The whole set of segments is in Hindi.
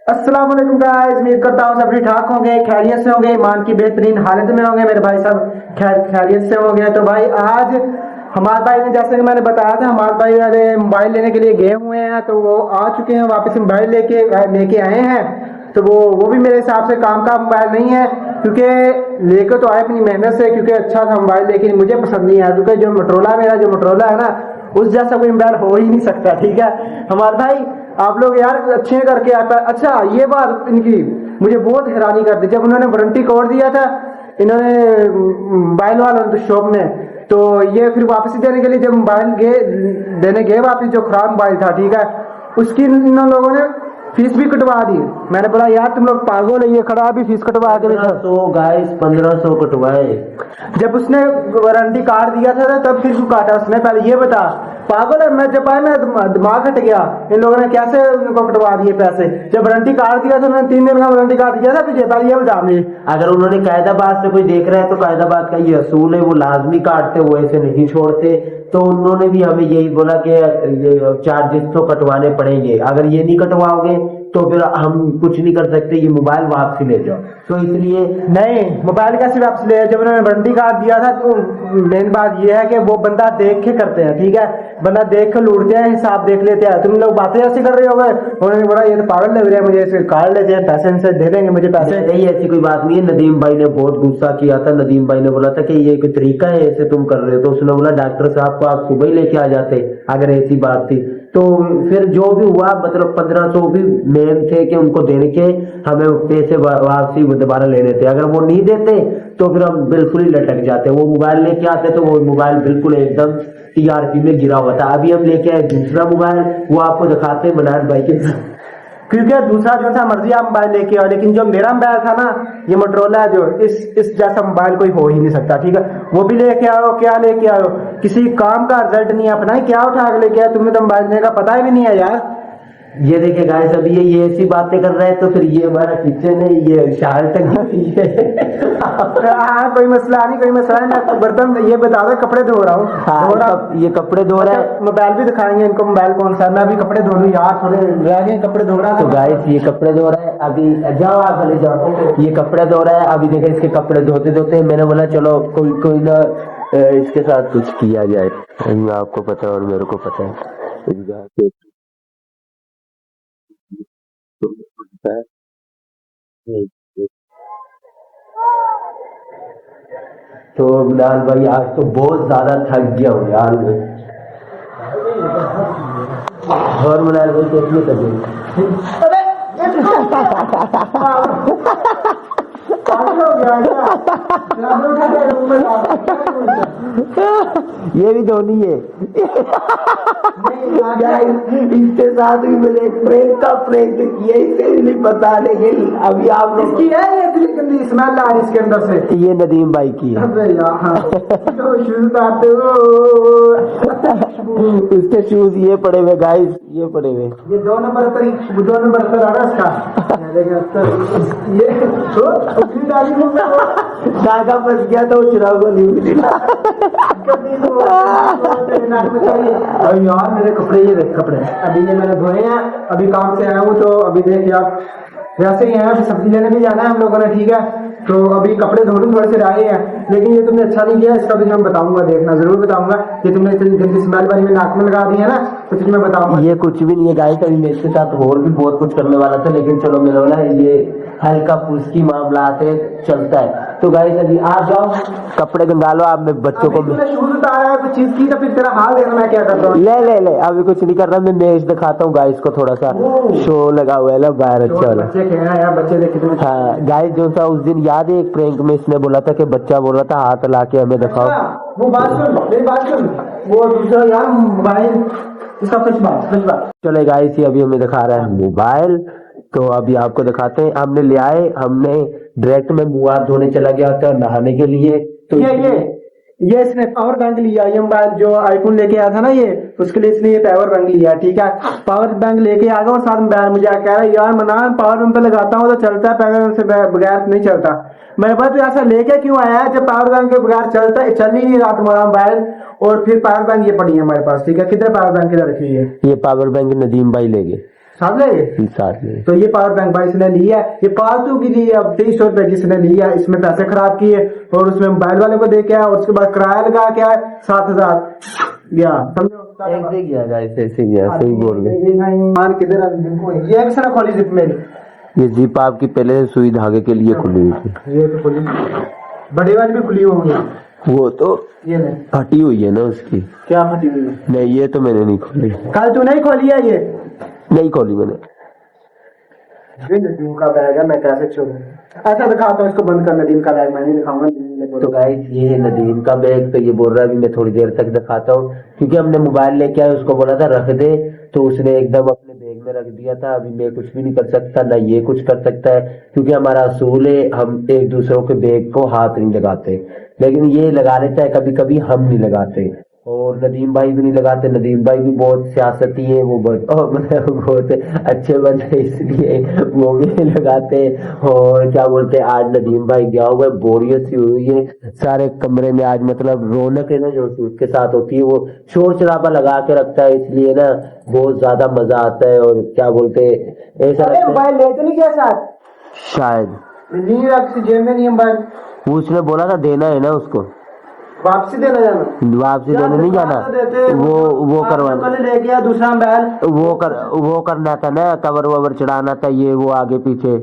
अस्सलाम वालेकुम गाइस, उम्मीद करता हूँ सब ठीक ठाक होंगे, खैरियत से होंगे, ईमान की बेहतरीन हालत में होंगे। मेरे भाई सब खैरियत से होंगे। तो भाई आज हमारे भाई ने, जैसे कि मैंने बताया था, हमारे भाई वाले मोबाइल लेने के लिए गए हुए हैं, तो वो आ चुके हैं वापस। मोबाइल लेके आए हैं। तो वो भी मेरे हिसाब से काम का मोबाइल नहीं है, क्योंकि लेकर तो आए अपनी मेहनत से, क्योंकि अच्छा था मोबाइल, लेकिन मुझे पसंद नहीं आया, क्योंकि जो मोटरोला है ना, उस जैसा कोई मोबाइल हो ही नहीं सकता। ठीक है हमारे भाई, आप लोग यार अच्छे करके आता। अच्छा, ये बात इनकी मुझे बहुत हैरानी कर दी। जब उन्होंने वारंटी कोड दिया था, इन्होंने मोबाइल वालों शॉप में, तो ये फिर वापसी देने के लिए जब मोबाइल देने गए वापस, जो खराब मोबाइल था, ठीक है, उसकी इन लोगों ने फीस भी कटवा दी। मैंने बोला यार तुम लोग पागल है, ये खराब भी फीस कटवा के। तो गाइस 1500 कटवाए। जब उसने वारंटी कार्ड दिया था तब फिर क्यों काटा उसने? पहले ये बता, पागल है। मैं जब आया, मेरा दिमाग हट गया, इन लोगों ने कैसे उनको कटवा दिए पैसे? जब वारंटी कार्ड दिया था उन्होंने 3 दिन का वारंटी कार्ड दिया था तुझे, पहले ये बता मुझे। अगर उन्होंने कायदाबाद से कोई देख रहा है तो कायदाबाद का ये असूल है, वो लाजमी काटते, वो ऐसे नहीं छोड़ते। तो उन्होंने भी हमें यही बोला कि ये चार्जेस तो कटवाने पड़ेंगे, अगर ये नहीं कटवाओगे तो फिर हम कुछ नहीं कर सकते, ये मोबाइल वापसी ले जाओ। तो इसलिए नहीं, मोबाइल कैसे वापस ले? जब उन्होंने वारंटी कार्ड दिया था, तो मेन बात यह है कि वो बंदा देख के करते हैं, ठीक है, बंदा देख के लूटते हैं, हिसाब देख लेते हैं। तुम लोग बातें ऐसी कर रहे हो गए। उन्होंने बोला ये तो पागल लग रहा है, मुझे इसे कार्ड लेते हैं, पैसे इनसे दे देंगे मुझे पैसे। नहीं, ऐसी कोई बात नहीं है। नदीम भाई ने बहुत गुस्सा किया था। नदीम भाई ने बोला था कि ये कोई तरीका है, ऐसे तुम कर रहे हो। तो उसने बोला डॉक्टर साहब को आप सुबह ही लेके आ जाते अगर ऐसी बात थी। तो फिर जो भी हुआ, मतलब 1500 भी मेन थे कि उनको देने के, हमें पैसे वापसी दोबारा लेने थे। अगर वो नहीं देते तो फिर हम बिल्कुल ही लटक जाते। वो मोबाइल लेके आते तो वो मोबाइल बिल्कुल एकदम टीआरपी में गिरा हुआ था। अभी हम लेके आए दूसरा मोबाइल, वो आपको दिखाते हैं मनान भाई के। क्योंकि दूसरा जो था मर्जी आप मोबाइल लेके आओ, लेकिन जो मेरा मोबाइल था ना, ये मोटरोला है, जो इस जैसा मोबाइल कोई हो ही नहीं सकता। ठीक है, वो भी लेके आओ, क्या लेके आओ, किसी काम का रिजल्ट नहीं है अपना ही, क्या उठा के लेके आए? तुम्हें तो मोबाइल लेने का पता ही भी नहीं है यार। ये देखे गाइस, अभी ये ऐसी बातें कर रहा है तो फिर ये हमारा किचन है, ये शार तक हाँ, कोई मसला नहीं, कोई मसला नहीं। मैं बर्तन ये बता दो, कपड़े धो रहा हूँ। हाँ, ये कपड़े धो रहा है। मोबाइल भी दिखाएंगे इनको, मोबाइल कौन सा है। मैं अभी कपड़े धो लूँ यार, थोड़े रह गए कपड़े धो रहा। तो गाइस ये कपड़े धो रहा है, अभी जाओ आप चले जाओ। ये कपड़े धो रहा है, अभी देखे इसके कपड़े धोते धोते मैंने बोला चलो कोई ना इसके साथ कुछ किया जाए। आपको पता है और मेरे को पता है। तो बिलाल भाई आज तो बहुत ज्यादा थक गया हूँ यार मैं। और बिलाल भाई कैसी तबीयत? ये भी धोनी है। इसके साथ भी मैंने एक प्रैंक किया, इसे भी नहीं पता, लेकिन अभी आप लोग की है ये इतनी गंदी स्मेल आ रही इसके अंदर से। ये नदीम भाई की है। अबे यार, उसके शूज ये पड़े हुए गाइस, ये पड़े हुए। ये 2 नंबर पर आ रहा है इसका। ये धागा फंस गया था, वो चुराव को नहीं मिली। यार मेरे कपड़े, ये देख कपड़े अभी ये मैंने धोए हैं, अभी काम से आया हूँ। तो अभी देख यार, वैसे ही आया, सब्जी लेने भी जाना है हम लोगों ने, ठीक है। तो अभी कपड़े धो लूँ, थोड़े से रहे हैं, लेकिन ये तुमने अच्छा नहीं किया, इसका भी मैं बताऊंगा, देखना जरूर बताऊंगा। कि तुमने इतनी गंदी स्मेल वाली में नाक में लगा दी है ना, तो तुझे मैं बताऊंगा। ये कुछ भी नहीं है गाइस, अभी मेरे के साथ और भी बहुत कुछ करने वाला था, लेकिन चलो मैंने बोला ये हल्का फुल्की मामला आते चलता है। तो गाइस अभी आ जाओ, कपड़े गंगा लो। आप मैं बच्चों को शूज उतारा है कुछ चीज की, तो फिर तेरा हाल देखना मैं क्या करता हूँ। ले अभी कुछ नहीं कर रहा, मैं मैच दिखाता हूँ गाइस को, थोड़ा सा शो लगा हुआ है ना बाहर, अच्छा वाला। बच्चे खेल रहे हैं यार, बच्चे देख कितने। हाँ गाइस, जो था उस दिन याद है एक प्रैंक में इसने बोला था कि बच्चा बोल रहा था हाथ ला के हमें दिखाओ। वो बात सुन, मेरी बात सुन, वो दूसरा यार मोबाइल, इसका सच बात। चले गाइस, ये अभी हमें दिखा रहा है मोबाइल। तो अभी आपको दिखाते हैं। हमने ले आए, हमने डायरेक्ट में मुंह हाथ धोने चला गया था नहाने के लिए। तो ये इसने पावर बैंक लिया, ये मोबाइल जो आईफोन लेके आया था ना, ये उसके लिए इसने ये पावर बैंक लिया, ठीक है। पावर बैंक लेके आ गया और साथ में मुझे कह रहा है यार मनान पावर बैंक पे लगाता हूँ तो चलता है, पावर बैंक से बगैर नहीं चलता। मेरे पास तो ऐसा लेके क्यों आया है जब पावर बैंक के बगैर चल ही नहीं रहा तुम्हारा मोबाइल? और फिर पावर बैंक ये पड़ी है हमारे पास, ठीक है। कितने पावर बैंक किधर रखी है? ये पावर बैंक नदीम भाई ले गए। साथ ले ये? साथ में। तो ये पावर बैंक भाई इसने ली है, ये फालतू की ली है, 2300 रुपए की इसने ली है, इसमें पैसे खराब किए और उसमें मोबाइल वाले को दे के आया और उसके बाद किराया लगा के आया 7000 गया, समझो। ऐसे गया गाइस, ऐसे गया, सही बोल रहे। मान किधर ये किसने खोली जिप मेरी? ये जिप आपकी पहले सुई धागे के लिए खुली हुई थी। ये तो खुली, बड़े वाली भी खुली होंगी। वो तो ये ले, फटी हुई है ना उसकी। क्या फटी हुई है? नहीं ये तो मैंने नहीं खोली, कल तू नहीं खोली है ये? नहीं खोली मैंने। नदीम का बैग है, मैं कैसे छोड़ूं? ऐसा दिखाता हूँ इसको, बंद कर। नदीम का बैग मैं नहीं दिखाऊंगा। तो गाइस ये है नदीम का बैग। तो ये बोल रहा है अभी मैं थोड़ी देर तक दिखाता हूँ, क्योंकि हमने मोबाइल लेके आए, उसको बोला था रख दे, तो उसने एकदम अपने बैग में रख दिया था। अभी मैं कुछ भी नहीं कर सकता, ना ये कुछ कर सकता है, क्योंकि हमारा असूल है हम एक दूसरों के बैग को हाथ नहीं लगाते, लेकिन ये लगा लेता है कभी कभी, हम नहीं लगाते। और नदीम भाई भी नहीं लगाते। नदीम भाई भी बहुत सियासती है, वो मतलब बहुत अच्छे बंदे हैं, इसलिए वो भी नहीं लगाते। और क्या बोलते हैं, आज नदीम भाई गया हुआ है, बोरियत सी हुई है सारे कमरे में आज, मतलब रौनक है ना जो उसके साथ होती है, वो शोर शराबा लगा के रखता है, इसलिए ना बहुत ज्यादा मजा आता है। और क्या बोलते हैं, ऐसा लगता है मोबाइल लेते नहीं क्या साथ? शायद नहीं रख, जेब में नहीं मोबाइल। वो उसने बोला था देना है ना उसको, वापसी देना जाना, वापसी देने नहीं जाना, वो करवाना, कल ले गया दूसरा मोबाइल, वो करना था ना, कवर ववर चढ़ाना था, ये वो आगे पीछे।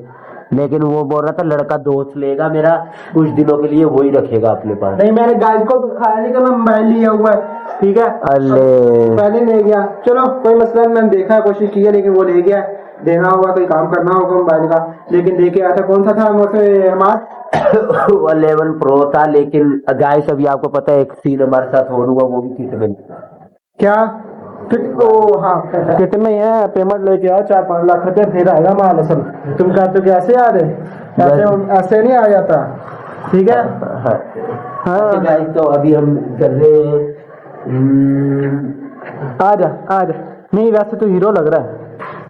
लेकिन वो बोल रहा था लड़का दोस्त लेगा मेरा कुछ दिनों के लिए, वही रखेगा अपने पास। नहीं मैंने गाइस को दिखाया नहीं कि मैं मोबाइल लिया हुआ है, ठीक है, अल्ले पहले ले गया। चलो कोई मसला नहीं, मैंने देखा, कोशिश की है, लेकिन वो ले गया। देना होगा, कोई काम करना होगा मोबाइल का, लेकिन लेके आया था। कौन सा था मुझसे हमारा? 11 प्रो था, लेकिन गाइस अभी आपको पता है एक सीन हमारे साथ हो हुआ, वो भी किट में। क्या ओ हाँ, किट में है, पेमेंट लेके आओ 4-5 लाख रुपए, फिर आएगा माल असल। तुम कहते हो कैसे आ रहे, ऐसे नहीं आ जाता, ठीक है। हाँ गाइस, तो अभी हम कर रहे हैं, आजा आजा। नहीं वैसे तो हीरो लग रहा है।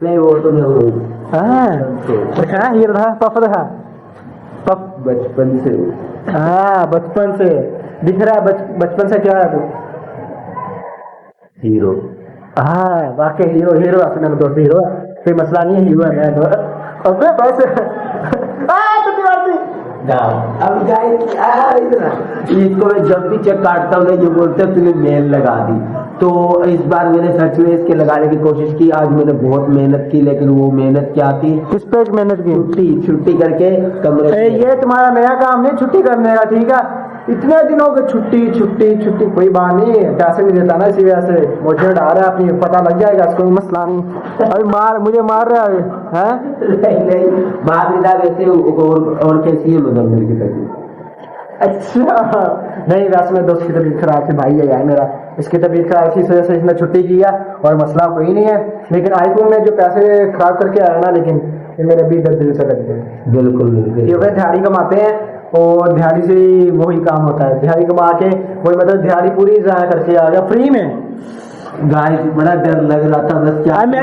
नहीं वो तो नहीं, हाँ हीरो था, पफ था, पफ बचपन से। हाँ बचपन से दिख रहा है। बचपन से क्या है तू? हीरो। हाँ वाकई हीरो, हीरो है मेरा दोस्त, हीरो है, कोई मसला नहीं है, हीरो है मैं तो। अबे बस अब गाइस इसको मैं जब भी चेक काटता हूँ ना, ये बोलते हैं तूने मेल लगा दी। तो इस बार मैंने सच में इसके लगाने की कोशिश की, आज मैंने बहुत मेहनत की, लेकिन वो मेहनत क्या थी, किस पे मेहनत की? छुट्टी करके कमरे। ये तुम्हारा नया काम नहीं छुट्टी करने का, ठीक है। इतने दिनों के छुट्टी छुट्टी छुट्टी, कोई बात नहीं, पैसे नहीं देता ना, इसी वजह से मुझे डा रहा है, अपनी पता लग जाएगा, कोई मसला नहीं। अभी मुझे मार रहा है? नहीं मार नहीं रहा, वैसे और कैसी है मतलब मेरी की तबीयत? अच्छा नहीं, वैसे मेरे दोस्त की तबीयत खराब थी, भाई है यार मेरा, इसकी तबीयत खराब थी, इस वजह से इसने छुट्टी की है, और मसला कोई नहीं है। लेकिन आईफोन में जो पैसे खराब करके आया ना, लेकिन ये मेरे भी दिल से लग गए। बिल्कुल ये वह दिहाड़ी कमाते हैं, और दिहाड़ी से वही काम होता है, दिहाड़ी कमा के वही, मतलब दिहाड़ी पूरी जाया करके आ गया फ्री में। गाइस बड़ा डर लग रहा था, बस क्या मैं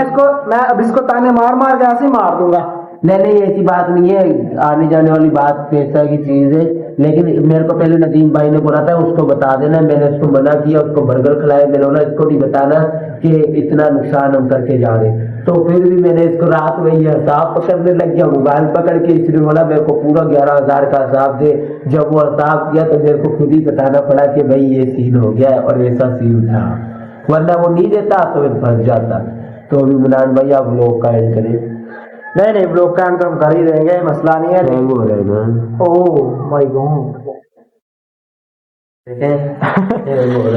अब इसको ताने मार मार के ऐसे ही मार दूंगा। नहीं ऐसी बात नहीं है, आने जाने वाली बात पैसा की चीज है। लेकिन मेरे को पहले नदीम भाई ने बोला था उसको बता देना, मैंने उसको मना किया, उसको बर्गर खिलाया, मैंने बोला इसको नहीं बताना कि इतना नुकसान हम करके जा रहे। तो फिर भी मैंने इसको रात में ये हिसाब पकड़ने लग गया, मोबाइल पकड़ के, इसलिए बोला मेरे को पूरा 11,000 का हिसाब दे। जब वो हिसाब किया तो मेरे को खुद ही बताना पड़ा कि भाई ये सीन हो गया और ऐसा सीन था, वरना वो नहीं देता तो मैं फंस जाता। तो अभी मुनान भाई आप लोग का एंड करें। नहीं ब्लॉक का तो हम कर ही देंगे, मसला नहीं है। हो रहेगा। ओह माय गॉड,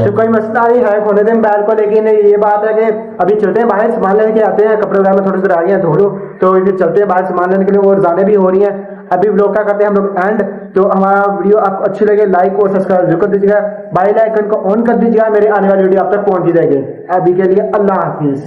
तो कोई मसला नहीं है, खोले दें बैल को। लेकिन ये बात है कि अभी चलते हैं बाहर, सामान लेके आते हैं, कपड़े वगैरह में थोड़ी सी रह गए हैं धो लो, तो फिर चलते हैं बाहर सामान लेने के लिए, और जाने भी हो रही हैं। अभी ब्लॉग का करते हैं हम लोग एंड। तो हमारा वीडियो आपको अच्छी लगे, लाइक और सब्सक्राइब जरूर कर दीजिएगा, बेल आइकन को ऑन कर दीजिएगा, मेरी आने वाली वीडियो आप तक पहुंच जाएगी। अभी के लिए अल्लाह हाफिज।